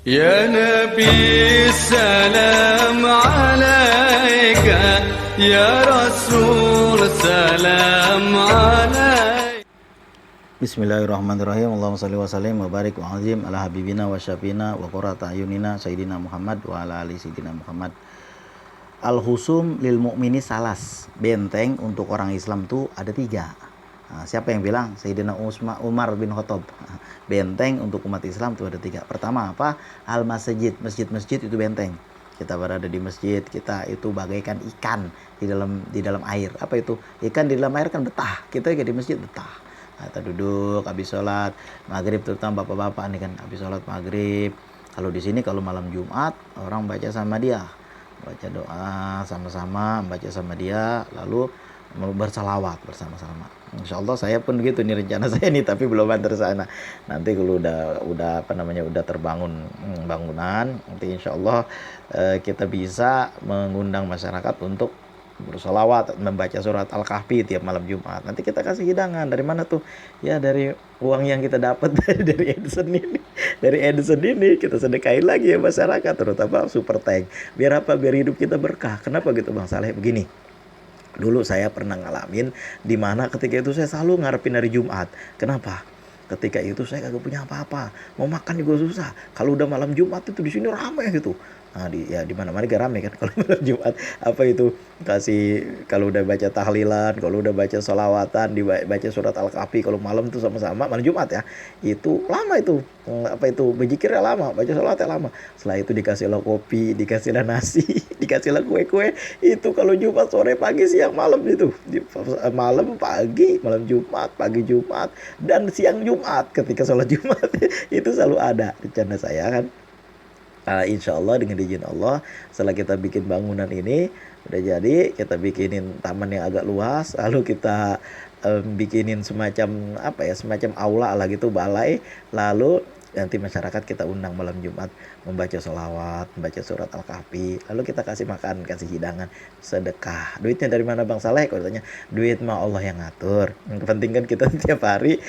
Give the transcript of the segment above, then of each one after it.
Ya Nabi salam alaika, Ya Rasul salam alaika. Bismillahirrahmanirrahim. Allahumma salli wa sallim wa barik wa azim ala habibina wa syafina wa qurrata ayunina sayyidina Muhammad wa ala ali sayyidina Muhammad. Al-husum lil mu'mini salas. Benteng untuk orang Islam tuh ada 3. Nah, siapa yang bilang? Sayyidina Umar bin Khattab. Benteng untuk umat Islam tuh ada 3. Pertama apa? Al-masjid. Masjid-masjid itu benteng. Kita berada di masjid, kita itu bagaikan ikan di dalam air. Apa itu? Ikan di dalam air kan betah. Kita juga di masjid betah. Nah, kita duduk habis sholat maghrib, terutama bapak-bapak nih kan habis sholat maghrib. Kalau di sini kalau malam Jumat orang baca sama dia, baca doa sama-sama, baca sama dia, lalu bersalawat bersama-sama. Insya Allah saya pun gitu nih rencana saya nih, tapi belum ada sana. Nanti kalau udah terbangun bangunan, nanti insya Allah kita bisa mengundang masyarakat untuk bersolawat, membaca surat Al-Kahfi tiap malam Jumat. Nanti kita kasih hidangan. Dari mana tuh? Ya dari uang yang kita dapat dari Edison ini. Dari Edison ini kita sedekahin lagi ya masyarakat, terutama super tank. Biar apa? Biar hidup kita berkah. Kenapa gitu Bang Saleh? Begini. Dulu saya pernah ngalamin di mana ketika itu saya selalu ngarepin hari Jumat. Kenapa? Ketika itu saya kagak punya apa-apa, mau makan juga susah. Kalau udah malam Jumat itu di sini ramai gitu. Nah, di mana-mana gak ramai kan kalau malam Jumat. Apa itu? Kalau udah baca tahlilan, kalau udah baca sholawatan, dibaca surat Al-Kahfi kalau malam tuh sama-sama malam Jumat ya. Itu lama itu. Apa itu? Berzikirnya lama, baca sholawatnya lama. Setelah itu dikasihlah kopi, dikasihlah nasi, dikasihlah kue-kue. Itu kalau Jumat sore, pagi, siang, malam itu. Malam, pagi, malam Jumat, pagi Jumat, dan siang Jumat ketika sholat Jumat. Itu selalu ada rencana saya kan. Insya Allah dengan izin Allah, setelah kita bikin bangunan ini udah jadi, kita bikinin taman yang agak luas, lalu kita bikinin semacam semacam aula lah gitu, balai, lalu nanti masyarakat kita undang malam Jumat membaca sholawat, membaca surat Al-Kahfi, lalu kita kasih makan, kasih hidangan, sedekah. Duitnya dari mana Bang Saleh? Kalau tanya, duit mah Allah yang ngatur. Yang penting kan kita tiap hari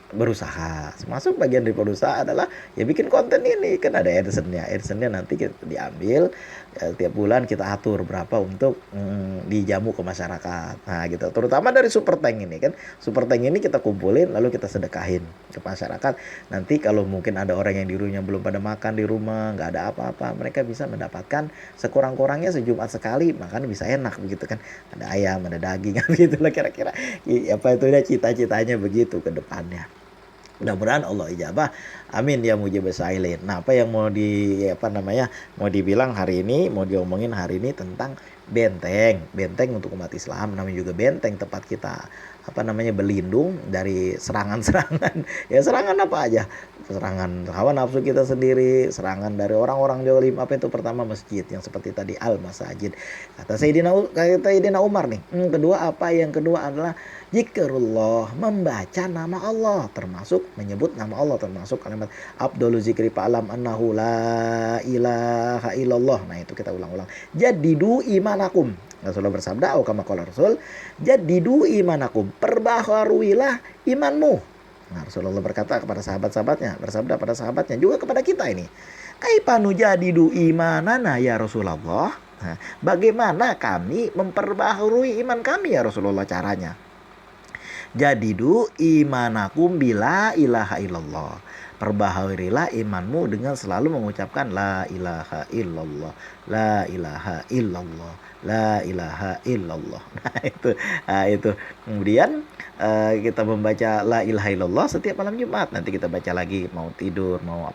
berusaha. Masuk bagian dari berusaha adalah ya bikin konten ini, kan ada AdSense-nya nanti kita diambil tiap bulan kita atur berapa untuk dijamu ke masyarakat. Nah gitu, terutama dari super tank ini kan, super tank ini kita kumpulin lalu kita sedekahin ke masyarakat. Nanti kalau mungkin ada orang yang di rumahnya belum pada makan, di rumah nggak ada apa-apa, mereka bisa mendapatkan sekurang-kurangnya sejumat sekali makan bisa enak begitu kan, ada ayam, ada daging gitu lah kira-kira. Apa itu ya, cita-citanya begitu ke depannya. Mudah-mudahan Allah ijabah. Amin ya mujibas sailin. Nah, apa yang mau dibilang hari ini, mau diomongin hari ini tentang benteng untuk umat Islam, namanya juga benteng tempat kita berlindung dari serangan-serangan. Ya serangan apa aja? Serangan hawa nafsu kita sendiri, serangan dari orang-orang zalim. Apa itu? Pertama masjid yang seperti tadi al-masajid. Kata Sayyidina Umar nih. Kedua apa? Yang kedua adalah zikrullah, membaca nama Allah, termasuk menyebut nama Allah, termasuk kalimat Abdul zikri fa'lam annahu la ilaha illallah. Nah, itu kita ulang-ulang. Jadidu imanakum. Rasulullah bersabda, kama qala Rasul, jadidu imanakum, perbaharuilah imanmu. Nah, Rasulullah berkata kepada sahabat-sahabatnya, bersabda pada sahabatnya, juga kepada kita ini. Kaifa nujadidu imanana ya Rasulullah? Nah, bagaimana kami memperbaharui iman kami ya Rasulullah caranya? Jadidu imanakum bila ilaha illallah. Perbaharurilah imanmu dengan selalu mengucapkan la ilaha illallah, la ilaha illallah, la ilaha illallah. Nah itu. Kemudian kita membaca la ilaha illallah setiap malam Jumat. Nanti kita baca lagi mau tidur, mau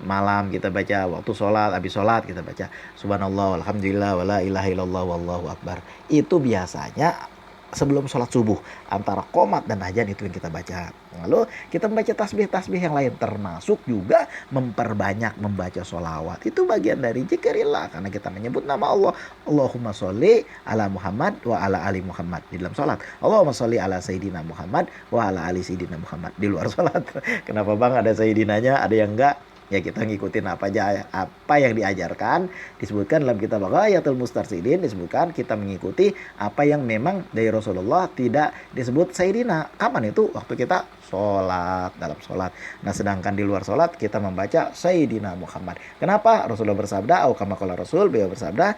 malam kita baca waktu sholat, habis sholat kita baca subhanallah, alhamdulillah, wa la ilaha illallah, wallahu akbar. Itu biasanya sebelum sholat subuh, antara qomat dan azan itu yang kita baca. Lalu kita membaca tasbih-tasbih yang lain, termasuk juga memperbanyak membaca sholawat. Itu bagian dari zikrillah, karena kita menyebut nama Allah. Allahumma sholli ala Muhammad wa ala ali Muhammad di dalam sholat. Allahumma sholli ala Sayyidina Muhammad wa ala ali Sayyidina Muhammad di luar sholat. Kenapa Bang ada Sayyidinanya, ada yang enggak? ya kita ngikutin apa yang diajarkan. Disebutkan dalam kitab Ghayatul Mustarsyidin, disebutkan kita mengikuti apa yang memang dari Rasulullah, tidak disebut Sayyidina. Kapan itu? Waktu kita sholat, dalam sholat. Nah sedangkan di luar sholat kita membaca Sayyidina Muhammad. Kenapa? Rasulullah bersabda, au kama qala Rasul, beliau bersabda,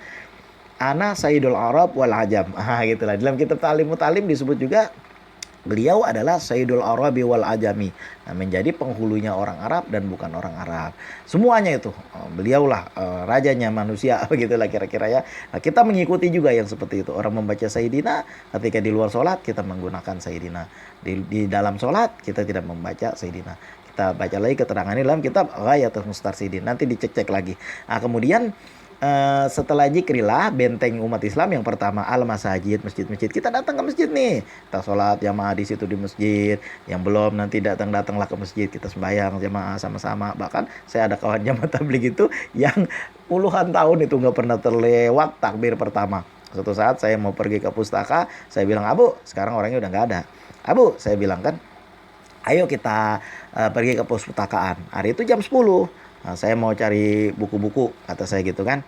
ana Sayyidul Arab wal Ajam. Gitulah. Dalam kitab Ta'lim Mutalim disebut juga beliau adalah Sayyidul Arabi wal Ajami. Nah, menjadi penghulunya orang Arab dan bukan orang Arab. Semuanya itu beliaulah rajanya manusia, begitulah kira-kira ya. Nah, kita mengikuti juga yang seperti itu. Orang membaca Sayyidina, ketika di luar sholat kita menggunakan Sayyidina. Di dalam sholat kita tidak membaca Sayyidina. Kita baca lagi keterangannya dalam kitab Ghayatul Mustarsyidin. Nanti dicek-cek lagi. Nah, kemudian setelah zikrillah, benteng umat Islam yang pertama al-masajid, masjid-masjid. Kita datang ke masjid nih, kita sholat jamaah di situ di masjid. Yang belum nanti datanglah ke masjid, kita sembahyang jamaah sama-sama. Bahkan saya ada kawan jamaah tabligh itu yang puluhan tahun itu nggak pernah terlewat takbir pertama. Suatu saat saya mau pergi ke pustaka, saya bilang, Abu, sekarang orangnya udah nggak ada. Abu, saya bilang kan, ayo kita pergi ke pustakaan. Hari itu jam 10. Nah, saya mau cari buku-buku, kata saya gitu kan.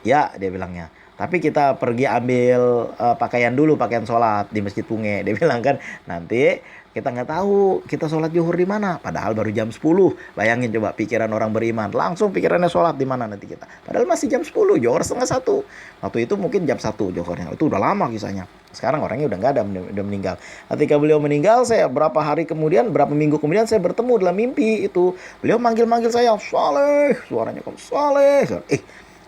Ya, dia bilangnya. Tapi kita pergi ambil pakaian dulu, pakaian sholat di Masjid Punge. Dia bilang kan, nanti kita nggak tahu kita sholat zuhur di mana. Padahal baru jam 10. Bayangin coba pikiran orang beriman. Langsung pikirannya sholat di mana nanti kita. Padahal masih jam 10, zuhur setengah 1. Waktu itu mungkin jam 1 zuhurnya. Itu udah lama kisahnya. Sekarang orangnya udah nggak ada, udah meninggal. Ketika beliau meninggal, saya berapa minggu kemudian saya bertemu dalam mimpi itu. Beliau manggil-manggil saya, Saleh, suaranya kok Saleh.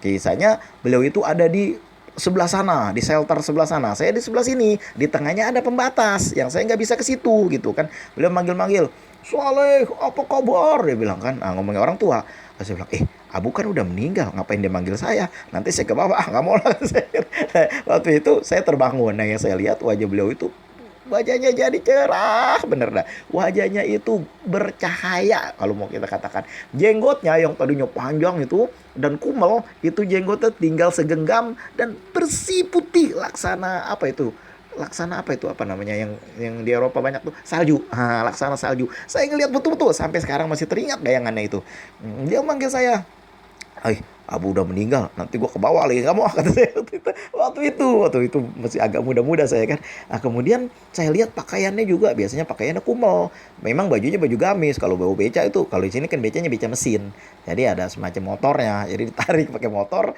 Kisahnya beliau itu ada di sebelah sana, di shelter sebelah sana. Saya di sebelah sini, di tengahnya ada pembatas yang saya nggak bisa ke situ gitu kan. Beliau manggil-manggil, Saleh, apa kabar? Dia bilang kan, ngomongnya orang tua. Saya bilang, Abu kan udah meninggal, ngapain dia manggil saya? Nanti saya ke bawah, nggak mau lah. Waktu itu saya terbangun, nah yang saya lihat wajah beliau itu, wajahnya jadi cerah, bener dah. Wajahnya itu bercahaya, kalau mau kita katakan. Jenggotnya yang tadinya panjang itu dan kumel, itu jenggotnya tinggal segenggam dan bersih putih, laksana apa itu? Apa namanya yang di Eropa banyak tuh, salju. Laksana salju. Saya ngelihat betul-betul sampai sekarang masih teringat bayangannya itu. Dia manggil saya, Abu udah meninggal, nanti gua ke bawah lagi, nggak mau, kata saya waktu itu masih agak muda-muda saya kan. Nah, kemudian saya lihat pakaiannya juga, biasanya pakaiannya kumel, memang bajunya baju gamis. Kalau bawa beca itu, kalau di sini kan becanya beca mesin, jadi ada semacam motornya, jadi ditarik pakai motor,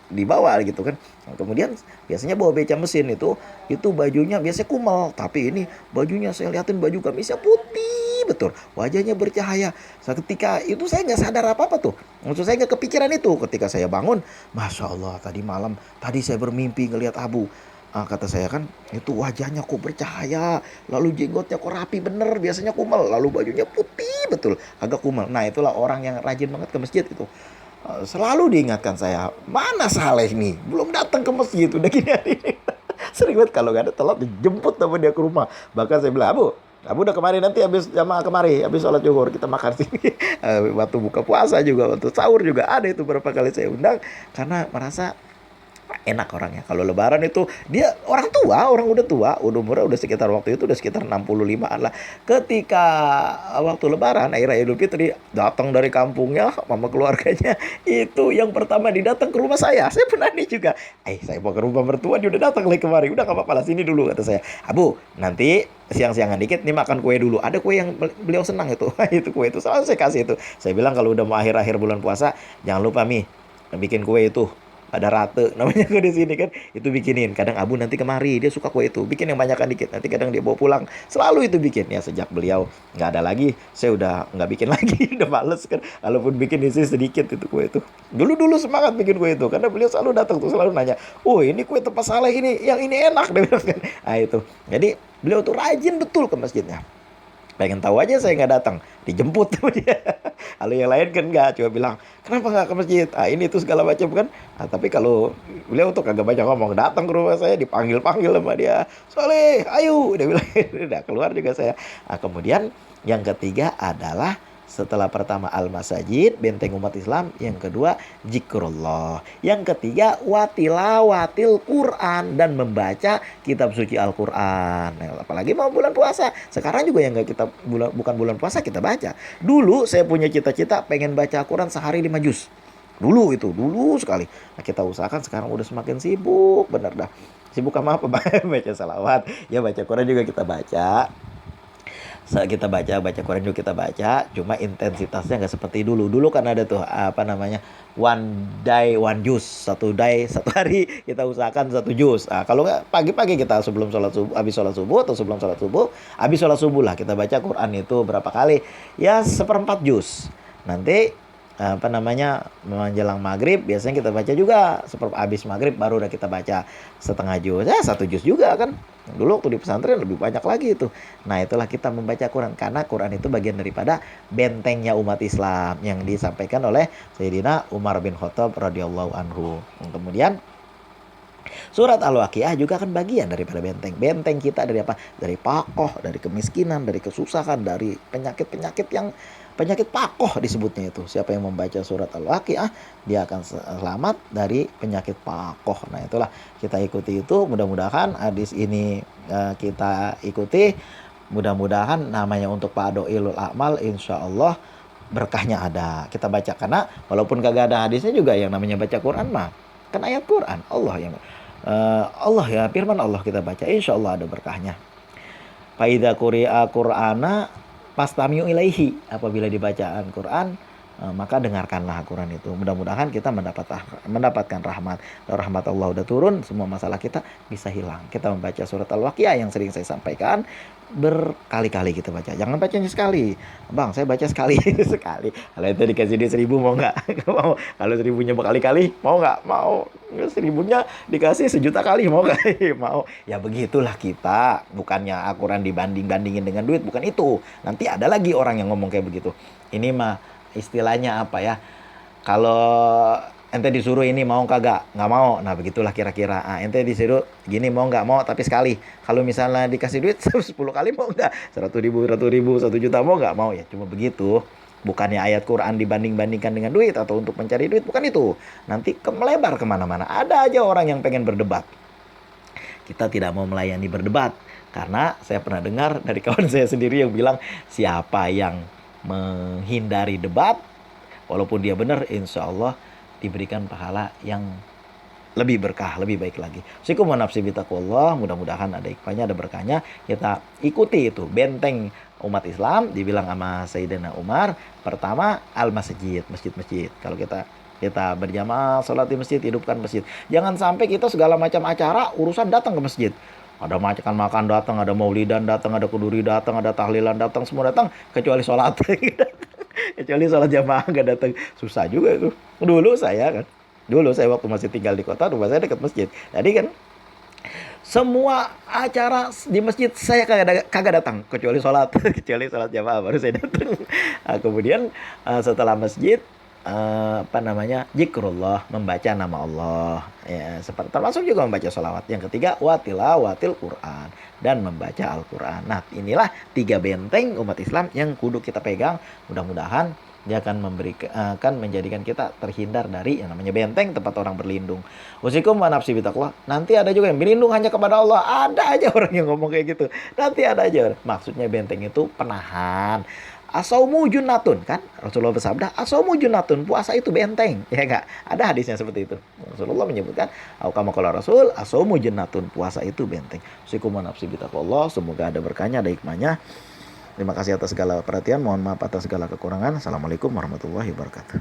dibawa gitu kan. Nah, kemudian biasanya bawa beca mesin itu bajunya biasanya kumel, tapi ini bajunya saya liatin baju gamisnya putih betul, wajahnya bercahaya. Ketika itu saya nggak sadar apa-apa tuh, maksud saya nggak kepikiran itu. Ketika saya bangun, Masya Allah, tadi saya bermimpi ngelihat Abu. Kata saya kan, itu wajahnya kok bercahaya, lalu jenggotnya kok rapi bener, biasanya kumel, lalu bajunya putih betul, agak kumel. Nah itulah orang yang rajin banget ke masjid itu. Selalu diingatkan saya, mana Saleh nih, belum datang ke masjid, udah gini hari ini. Sering banget kalau nggak ada telat dijemput sama dia ke rumah. Bahkan saya bilang, Abu udah kemarin, nanti habis jamaah kemari, habis sholat zuhur kita makan sini. Waktu buka puasa juga, waktu sahur juga ada itu berapa kali saya undang, karena merasa enak orangnya. Kalau lebaran itu dia orang udah tua, umurnya udah sekitar waktu itu udah sekitar 65-an lah. Ketika waktu lebaran, akhir Idul Fitri, datang dari kampungnya mama keluarganya, itu yang pertama didatang ke rumah saya. Saya pernah nih juga. Saya mau ke rumah mertua, dia udah datang lagi kemari. Udah enggak apa-apa lah, sini dulu, kata saya. Abu, nanti siang-siangan dikit nih makan kue dulu. Ada kue yang beliau senang itu. Itu kue itu selalu saya kasih itu. Saya bilang kalau udah mau akhir-akhir bulan puasa, jangan lupa bikin kue itu. Ada rate namanya kue di sini kan, itu bikinin. Kadang Abu nanti kemari, dia suka kue itu, bikin yang banyakkan dikit, nanti kadang dia bawa pulang, selalu itu bikin. Ya sejak beliau nggak ada lagi, saya udah nggak bikin lagi, udah males kan. Kalaupun bikin isi sedikit itu kue itu. Dulu semangat bikin kue itu, karena beliau selalu datang tuh, selalu nanya, ini kue tempat Saleh ini, yang ini enak, dia bilang kan. Nah itu, jadi beliau tuh rajin betul ke masjidnya. Pengen tahu aja saya nggak datang, dijemput sama dia. Kalau yang lain kan nggak, cuma bilang, kenapa nggak ke masjid? Ini itu segala macam kan. Tapi kalau beliau tuh kagak banyak ngomong, datang ke rumah saya dipanggil-panggil sama dia, Saleh, ayo, dia bilang. Udah keluar juga saya. Kemudian yang ketiga adalah Setelah pertama al-masajid, benteng umat Islam. Yang kedua zikrullah. Yang ketiga watilawatil Quran, dan membaca kitab suci Al-Quran. Nah, apalagi mau bulan puasa. Sekarang juga yang nggak kita bukan bulan puasa kita baca. Dulu saya punya cita-cita pengen baca Al-Quran sehari 5 juz. Dulu sekali. Nah, kita usahakan, sekarang udah semakin sibuk, bener dah. Sibuk sama apa? Baca salawat. Ya baca Quran juga kita baca. Saat kita baca Quran juga kita baca, cuma intensitasnya nggak seperti dulu. Dulu kan ada tuh apa namanya, one day one juz, satu hari kita usahakan 1 juz. Kalau nggak pagi-pagi kita sebelum sholat subuh, habis sholat subuh atau sebelum sholat subuh, habis sholat subuh lah kita baca Quran itu berapa kali? Ya 1/4 juz. Nanti apa namanya, menjelang maghrib biasanya kita baca juga habis maghrib baru udah kita baca setengah juz, 1 juz juga kan. Dulu waktu di pesantren lebih banyak lagi itu. Nah itulah kita membaca Quran, karena Quran itu bagian daripada bentengnya umat Islam yang disampaikan oleh Sayyidina Umar bin Khattab radhiyallahu anhu. Kemudian surat Al-Waqiah juga kan bagian daripada benteng. Benteng kita dari apa? Dari pakoh, dari kemiskinan, dari kesusahan, dari penyakit pakoh disebutnya itu. Siapa yang membaca surat Al-Waqiah, dia akan selamat dari penyakit pakoh. Nah itulah kita ikuti itu. Mudah-mudahan hadis ini kita ikuti. Mudah-mudahan namanya untuk Pak Doilul Amal, insya Allah berkahnya ada. Kita baca, karena walaupun kagak ada hadisnya juga yang namanya baca Quran mah kan ayat Quran. Allah ya, firman Allah kita baca, insya Allah ada berkahnya. Faidza quri'a Qur'ana fastami'u ilaihi. Apabila dibacaan Quran, maka dengarkanlah Quran itu. Mudah-mudahan kita mendapatkan rahmat. Kalau rahmat Allah udah turun, semua masalah kita bisa hilang. Kita membaca surat Al-Waqiah yang sering saya sampaikan, berkali-kali kita baca. Jangan bacanya sekali. Bang, saya baca sekali. Sekali. Kalau itu dikasih dia 1.000 mau nggak? Mau. Kalau 1.000-nya berkali-kali mau nggak? Mau. 1.000-nya dikasih 1.000.000 kali mau nggak? Mau. Ya begitulah kita. Bukannya Al-Quran dibanding-bandingin dengan duit, bukan itu. Nanti ada lagi orang yang ngomong kayak begitu. Ini mah istilahnya apa ya, kalau ente disuruh ini mau kagak, nggak mau, nah begitulah kira-kira. Ente disuruh gini mau nggak, mau tapi sekali. Kalau misalnya dikasih duit 10 kali mau nggak, 100.000, 1 juta mau nggak, mau. Ya cuma begitu. Bukannya ayat Quran dibanding-bandingkan dengan duit atau untuk mencari duit, bukan itu. Nanti melebar kemana-mana. Ada aja orang yang pengen berdebat. Kita tidak mau melayani berdebat, karena saya pernah dengar dari kawan saya sendiri yang bilang, siapa yang menghindari debat, walaupun dia benar, insya Allah diberikan pahala yang lebih berkah, lebih baik lagi. Sikum wa nafsi bitaqwallah. Mudah-mudahan ada hikmahnya, ada berkahnya. Kita ikuti itu benteng umat Islam dibilang sama Sayyidina Umar. Pertama al-masjid, masjid-masjid. Kalau kita berjamaah sholat di masjid, hidupkan masjid. Jangan sampai kita segala macam acara urusan datang ke masjid. Ada makan datang, ada maulidan datang, ada kuduri datang, ada tahlilan datang, semua datang kecuali sholat. Kecuali sholat jamaah nggak datang. Susah juga itu. Dulu saya waktu masih tinggal di kota, rumah saya dekat masjid. Jadi kan semua acara di masjid saya kagak datang kecuali sholat. Kecuali sholat jamaah baru saya datang. Kemudian setelah masjid, zikrullah, membaca nama Allah, ya, termasuk juga membaca sholawat. Yang ketiga watilawatil Quran, dan membaca Al-Quran. Nah inilah 3 benteng umat Islam yang kudu kita pegang. Mudah-mudahan dia akan menjadikan kita terhindar dari yang namanya benteng, tempat orang berlindung. Usikum wa nafsi bitaqwa. Nanti ada juga yang berlindung hanya kepada Allah. Ada aja orang yang ngomong kayak gitu. Nanti ada aja. Maksudnya benteng itu penahan. As-saumu junnatun, kan Rasulullah bersabda, as-saumu junnatun, puasa itu benteng, ya enggak? Ada hadisnya seperti itu. Rasulullah menyebutkan, kama qala Rasul, as-saumu junnatun, puasa itu benteng. Usikum wa nafsi bitaqwallah. Semoga ada berkahnya, ada hikmahnya. Terima kasih atas segala perhatian, mohon maaf atas segala kekurangan. Assalamualaikum warahmatullahi wabarakatuh.